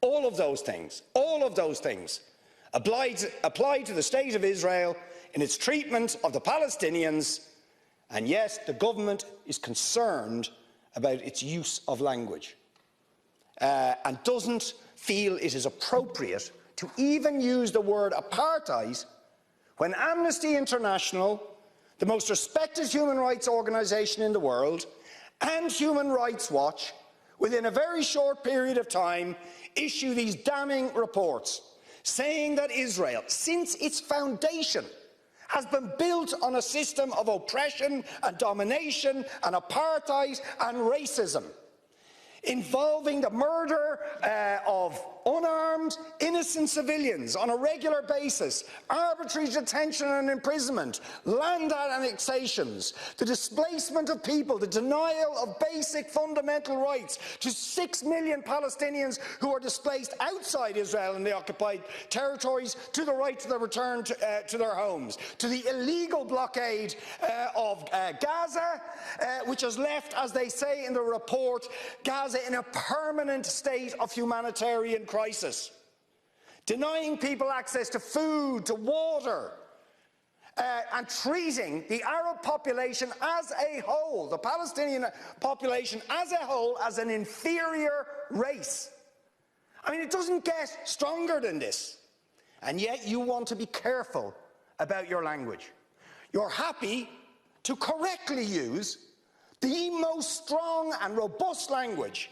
all of those things apply to the State of Israel in its treatment of the Palestinians, and yet the government is concerned about its use of language and doesn't feel it is appropriate to even use the word apartheid when Amnesty International, the most respected human rights organisation in the world, and Human Rights Watch, within a very short period of time, issue these damning reports, saying that Israel, since its foundation, has been built on a system of oppression and domination and apartheid and racism, involving the murder of unarmed, innocent civilians on a regular basis, arbitrary detention and imprisonment, land annexations, the displacement of people, the denial of basic fundamental rights to 6 million Palestinians who are displaced outside Israel and the occupied territories, to the right to the return to their homes, to the illegal blockade of Gaza, which has left, as they say in the report, Gaza in a permanent state of humanitarian crisis, denying people access to food, to water, and treating the Arab population as a whole, the Palestinian population as a whole, as an inferior race. I mean, it doesn't get stronger than this. And yet you want to be careful about your language. You're happy to correctly use the most strong and robust language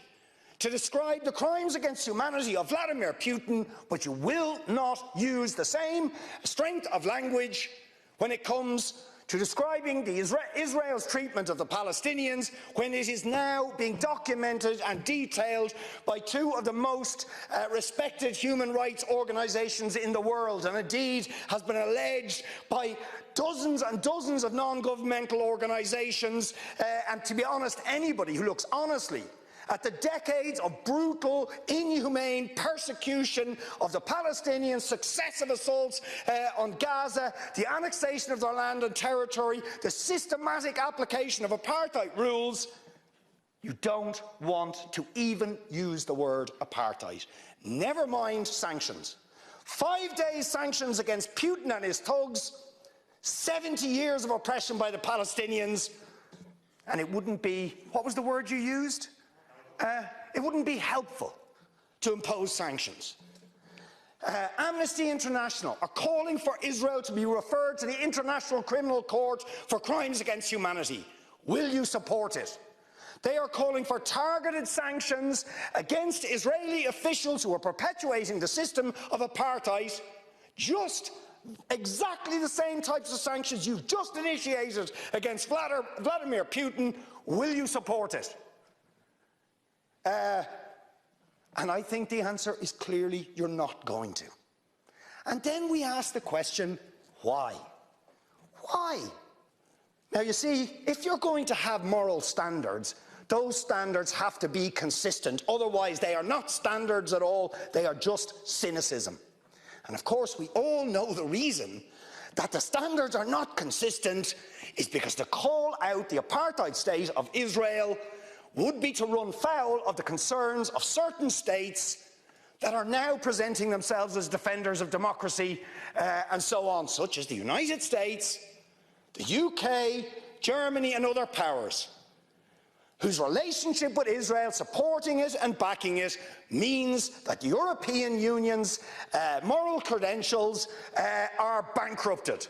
to describe the crimes against humanity of Vladimir Putin, but you will not use the same strength of language when it comes to describing Israel's treatment of the Palestinians, when it is now being documented and detailed by two of the most respected human rights organisations in the world, and indeed has been alleged by dozens and dozens of non-governmental organisations, and to be honest, anybody who looks honestly at the decades of brutal, inhumane persecution of the Palestinians, successive assaults on Gaza, the annexation of their land and territory, the systematic application of apartheid rules, you don't want to even use the word apartheid. Never mind sanctions. 5 days sanctions against Putin and his thugs, 70 years of oppression by the Palestinians, and it wouldn't be, what was the word you used? It wouldn't be helpful to impose sanctions. Amnesty International are calling for Israel to be referred to the International Criminal Court for crimes against humanity. Will you support it? They are calling for targeted sanctions against Israeli officials who are perpetuating the system of apartheid, just exactly the same types of sanctions you've just initiated against Vladimir Putin. Will you support it? And I think the answer is clearly you're not going to. And then we ask the question, why? Why? Now you see, if you're going to have moral standards, those standards have to be consistent. Otherwise, they are not standards at all, they are just cynicism. And of course, we all know the reason that the standards are not consistent is because to call out the apartheid state of Israel would be to run foul of the concerns of certain states that are now presenting themselves as defenders of democracy and so on, such as the United States, the UK, Germany and other powers, whose relationship with Israel, supporting it and backing it, means that the European Union's moral credentials are bankrupted.